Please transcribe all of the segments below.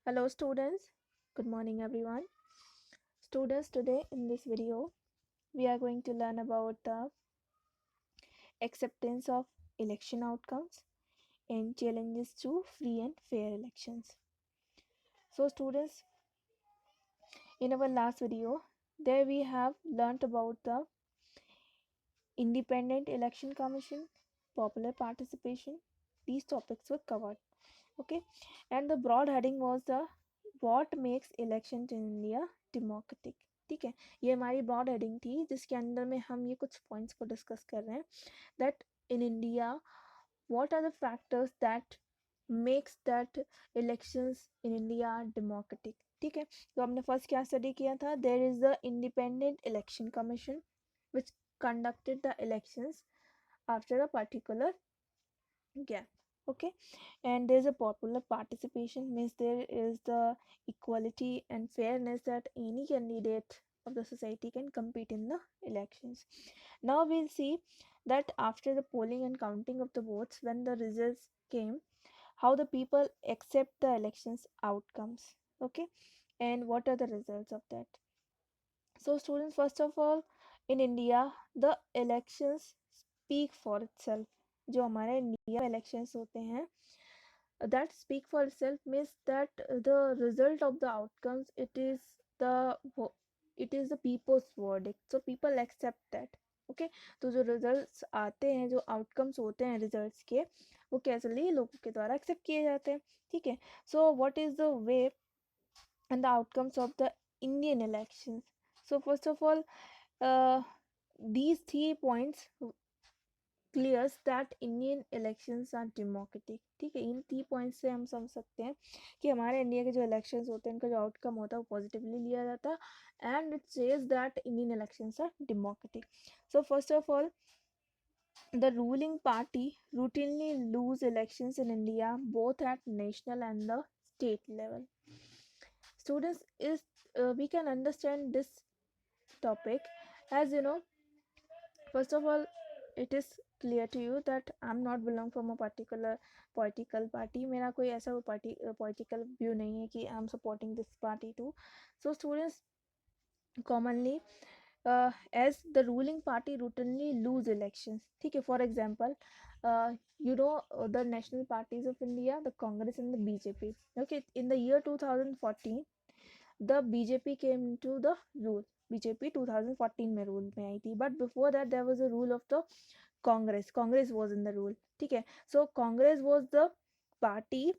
Hello students, good morning everyone. Students, today in this video we are going to learn about the acceptance of election outcomes and challenges to free and fair elections. So students, in our last video there we have learnt about the independent election commission, popular participation. These topics were covered. Okay, and the broad heading was the what makes elections in India democratic. ठीक है, ये हमारी broad heading थी जिसके अंदर में हम ये कुछ पॉइंट्स को डिस्कस कर रहे हैं that in India what are the factors that makes that elections in India democratic. ठीक है, तो हमने फर्स्ट क्या स्टडी किया था, there is the independent election commission which conducted the elections after a particular gap. Okay, and there's a popular participation, means there is the equality and fairness that any candidate of the society can compete in the elections. Now we'll see that after the polling and counting of the votes, when the results came, how the people accept the elections outcomes. Okay, and what are the results of that. So students, first of all, in India the elections speak for itself. जो हमारे India में elections होते हैं, that speak for itself means that the result of the outcomes, the it is the people's verdict, so people accept that. Okay, तो जो results आते हैं, जो आउटकम्स होते हैं रिजल्ट्स के, वो कैसे लोगों के द्वारा एक्सेप्ट किए जाते हैं. ठीक है, so what is the way and the outcomes of the Indian elections. So first of all, these 3 points clears that Indian elections are democratic. ठीक है, इन 3 पॉइंट से हम समझ सकते हैं कि हमारे इंडिया के जो इलेक्शंस होते हैं उनका जो आउटकम होता है वो पॉजिटिवली लिया जाता है and it says that Indian elections are democratic. So first of all, the ruling party routinely lose elections in India both at national and the state level. Students, is we can understand this topic as you know. First of all, it is clear to you that I'm not belong from a particular political party. मेरा कोई ऐसा party political view नहीं है कि I'm supporting this party too. So students, commonly as the ruling party routinely lose elections. ठीक है, for example, the national parties of India, the Congress and the BJP. Okay, in the year 2014 the BJP came into the rule. BJP 2014 में rule में आई थी, but before that there was a rule of the Congress was in the rule. ठीक है, so Congress was the party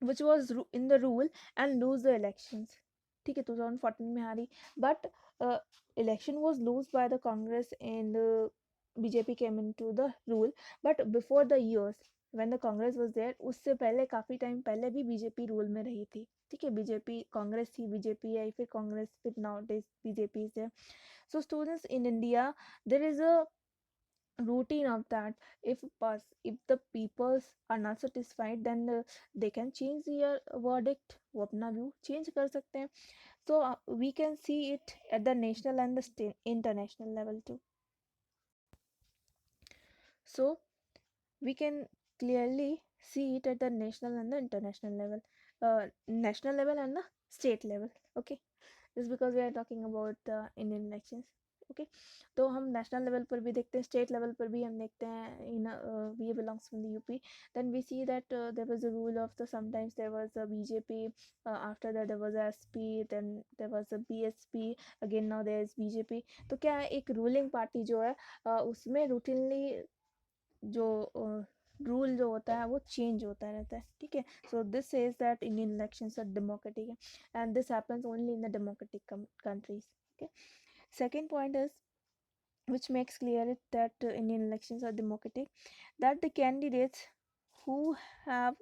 which was in the rule and lose the elections. ठीक है, 2014 में हारी, but election was lost by the Congress and BJP came into the rule. But before the years when the Congress was there, उससे पहले काफ़ी time पहले भी BJP rule में रही थी. ठीक है, बीजेपी कांग्रेस थी, बीजेपी आई, फिर कांग्रेस, फिर now days BJP is there. So students, in India there is a routine of that. If the peoples are not satisfied, then they can change their verdict. वो अपना व्यू चेंज कर सकते हैं. So we can see it at the national and the state international level too. So we can clearly see it at the national and the international level, national level and the state level. Okay, this is because we are talking about the Indian elections. Okay, तो हम national level पर भी देखते हैं, state level पर भी हम देखते हैं. In we belongs from the UP, then we see that there was a rule of the sometimes there was a BJP, after that there was a SP, then there was a BSP, again now there is BJP. तो क्या है, एक ruling party जो है उसमें routinely जो rule जो होता है वो चेंज होता रहता है. ठीक है, so this says that Indian elections are democratic and this happens only in the democratic countries. Okay, second point is, which makes clear it that Indian elections are democratic, that the candidates who have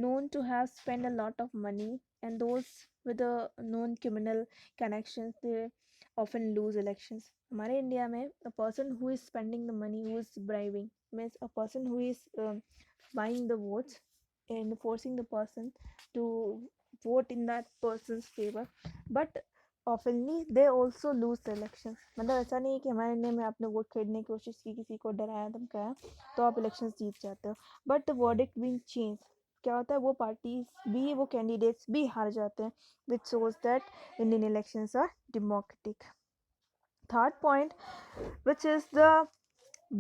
known to have spent a lot of money and those with a known criminal connections, they often lose elections. हमारे India में a person who is spending the money, who is bribing, means a person who is buying the votes and forcing the person to vote in that person's favor, but oftenly they also lose the elections. मतलब ऐसा नहीं है कि हमारे India में आपने vote खरीदने की कोशिश की, किसी को डराया धमकाया तो आप इलेक्शंस जीत जाते हो, but the verdict being change. क्या होता है, वो पार्टीज भी, वो कैंडिडेट्स भी हार जाते हैं, which shows that Indian elections are democratic. Third point, which is the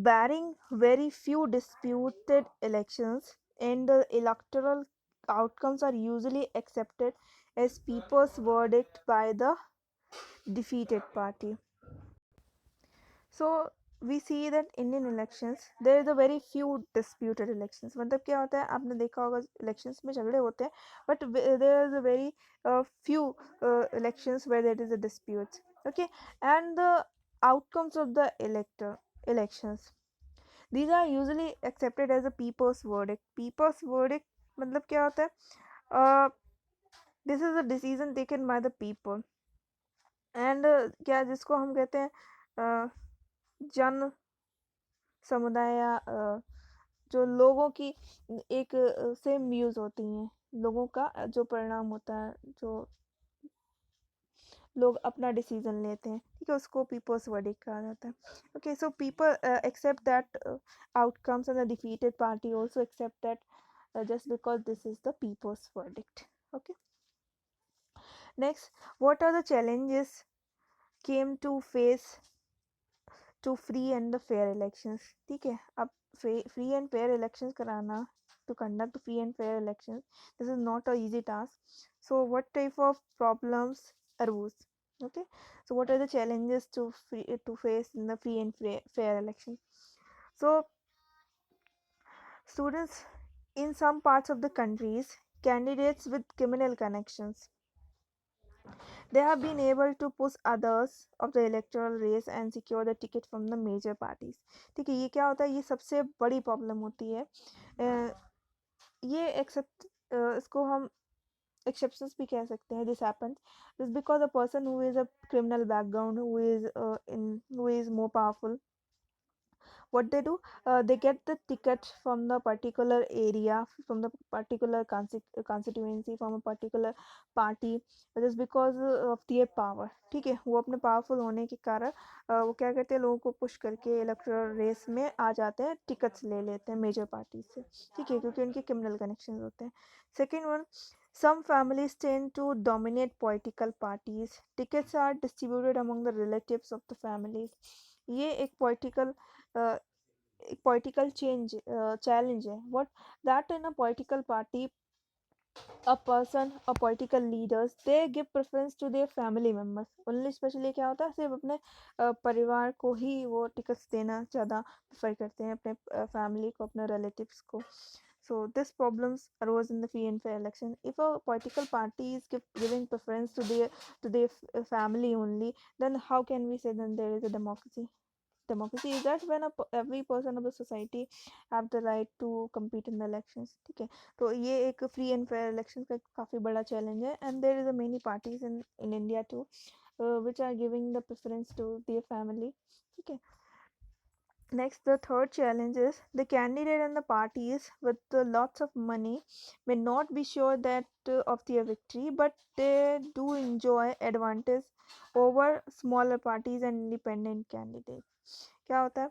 barring very few disputed elections, and the electoral outcomes are usually accepted as people's verdict by the defeated party. So we see that Indian elections, there is a very few disputed elections. मतलब क्या होता है, आपने देखा होगा elections में झगड़े होते हैं, but there is a very few elections where there is a dispute. Okay, and the outcomes of the elections, these are usually accepted as a people's verdict. People's verdict मतलब क्या होता है, this is a decision taken by the people, and क्या जिसको हम कहते हैं जन समुदाय, या जो लोगों की एक सेम व्यूज होती हैं, लोगों का जो परिणाम होता है, जो लोग अपना डिसीजन लेते हैं, ठीक है, उसको पीपल्स वर्डिक्ट कहा जाता है. Okay, so people accept that outcomes, and the defeated party also accept that, just because this is the people's verdict. Okay, next, what are the challenges came to face to free and the fair elections? ठीक है, अब free and fair elections कराना, to conduct free and fair elections, this is not a easy task. So what type of problems arose? Okay, so what are the challenges to face in the free and fair elections? So students, in some parts of the countries, candidates with criminal connections, they have been able to push others of the electoral race and secure the ticket from the major parties. ठीक है, ये क्या होता है, ये सबसे बड़ी problem होती है. ये एक्सेप्ट, इसको हम exceptions भी कह सकते हैं. This happens just because a person who is a criminal background, who is more powerful, what they do, they get the ticket from the particular area, from the particular constituency, from a particular party, just because of their power. ठीक है, वो अपने powerful होने के कारण वो क्या करते हैं, लोगों को पुश करके इलेक्टोरल रेस में आ जाते हैं, टिकट्स ले लेते हैं मेजर पार्टी से. ठीक है, क्योंकि उनके क्रिमिनल कनेक्शन होते हैं. Second one, some families tend to dominate political parties. Tickets are distributed among the relatives of the families. ये एक political change challenge है. What that in a political party, a person, a political leaders, they give preference to their family members only. Especially क्या होता है, सिर्फ अपने परिवार को ही वो टिकट्स देना ज़्यादा प्रेफर करते हैं, अपने फैमिली को, अपने रिलेटिव्स को. So this problems arose in the free and fair election. If a political party is giving preference to their family only, then how can we say then there is a democracy? Democracy is that when every person of the society have the right to compete in the elections. ठीक है, तो ये एक free and fair elections का काफ़ी बड़ा challenge है. And there is a many parties in India too, which are giving the preference to their family. ठीक है. Next, the third challenge is the candidate and the parties with lots of money may not be sure that of their victory, but they do enjoy advantage over smaller parties and independent candidates. क्या होता है,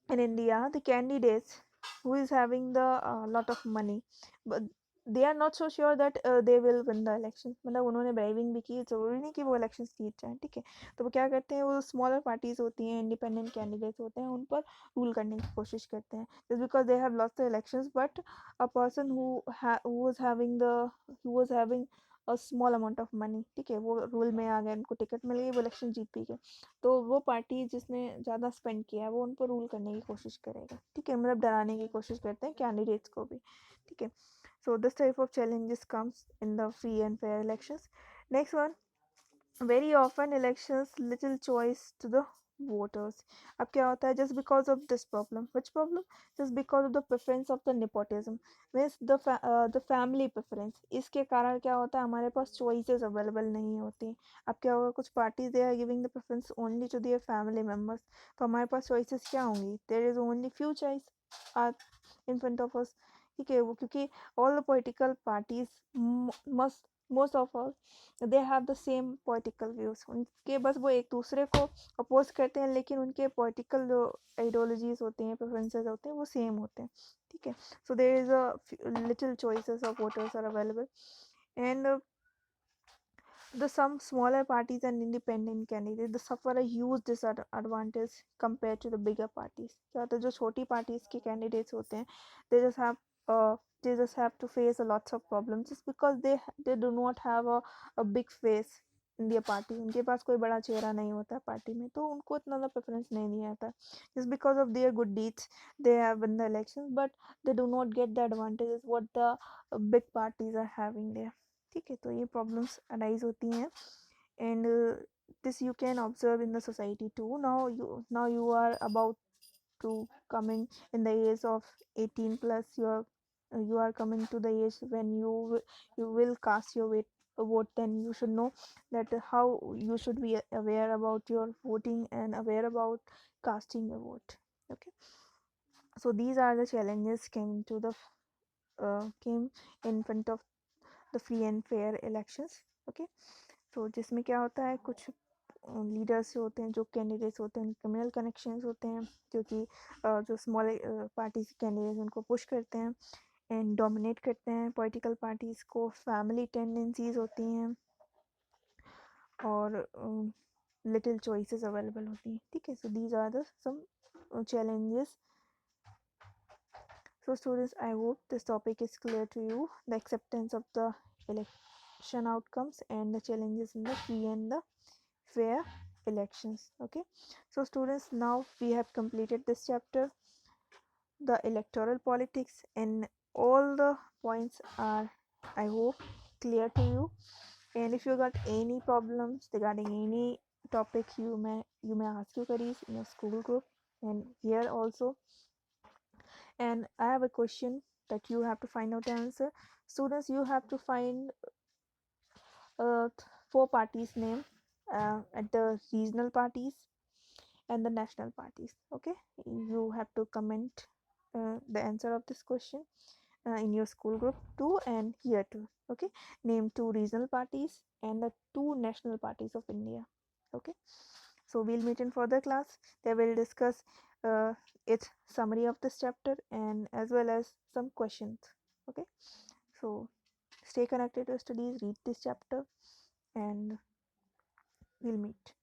in India, the candidates who is having the lot of money, but they are not so sure that they will win the election. मतलब उन्होंने bribing भी की, जरूरी नहीं कि वो इलेक्शन जीत जाए. ठीक है, तो वो क्या करते हैं, वो स्मॉलर पार्टीज होती हैं, इंडिपेंडेंट कैंडिडेट्स होते हैं, उन पर रूल करने की कोशिश करते हैं, just because they have lost the elections. But a person who was having a small amount of money, ठीक है, वो रूल में आ गए, उनको टिकट मिल गई, वो इलेक्शन जीत भी गए, तो वो पार्टी जिसने ज़्यादा स्पेंड किया है वो उन पर रूल करने की कोशिश करेगा. ठीक है, मतलब डराने की कोशिश करते हैं कैंडिडेट्स को भी. ठीक है, so this type of challenges comes in the free and fair elections. Next one, very often elections little choice to the voters. अब क्या होता है, just because of this problem, which problem, just because of the preference of the nepotism, means the family preference. इसके कारण क्या होता है, हमारे पास choices available नहीं होती. अब क्या होगा, कुछ parties they are giving the preference only to their family members, तो हमारे पास choices क्या होंगी, there is only few choice are in front of us. ठीक है, वो क्योंकि all the political parties must most of all they have the same political views, उनके बस वो एक दूसरे को अपोज करते हैं, लेकिन उनके पॉलिटिकल जो आइडियोलॉजीज होते हैं, प्रेफरेंसेस होते हैं, वो सेम होते हैं, ठीक है। So there is a little choices of voters are available, and the some smaller parties and independent candidates they suffer a huge disadvantage compared to the bigger parties. क्या होता है, जो छोटी parties के candidates होते हैं, they just have uh, they just have to face a lots of problems just because they do not have a big face in their party. उनके पास कोई बड़ा चेहरा नहीं होता पार्टी में, तो उनको इतना ज़्यादा प्रेफरेंस नहीं दिया जाता. just because of their good deeds they have won the elections, but they do not get the advantages what the big parties are having there. ठीक है, तो ये प्रॉब्लम्स अराइज होती हैं, and this you can observe in the society too. Now you are about to coming in the age of 18 plus. You are coming to the age when you will cast your vote. Then you should know that how you should be aware about your voting and aware about casting your vote. Okay, so these are the challenges came in front of the free and fair elections. Okay, तो जिसमें क्या होता है, कुछ leaders होते हैं, जो candidates होते हैं, क्रिमिनल कनेक्शंस होते हैं, क्योंकि जो स्मॉल पार्टीज कैंडिडेट्स उनको पुश करते हैं एंड डोमिनेट करते हैं पॉलिटिकल पार्टीज को, फैमिली टेंडेंसीज होती हैं, और लिटिल चॉइसेस अवेलेबल होती हैं, ठीक है. So these are the some challenges. So students, I hope this topic is clear to you, the acceptance of the election outcomes and the challenges in the free and the fair elections. Okay, so students, now we have completed this chapter, the electoral politics, and all the points are, I hope, clear to you. And if you got any problems regarding any topic, you may ask your colleagues in your school group and here also. And I have a question that you have to find out the answer. Students, you have to find uh, four parties name at the regional parties and the national parties. Okay, you have to comment the answer of this question in your school group too and here too. Okay, name two regional parties and the two national parties of India. Okay, so we'll meet in further class. They will discuss its summary of this chapter and as well as some questions. Okay, so stay connected to studies, read this chapter, and we'll meet.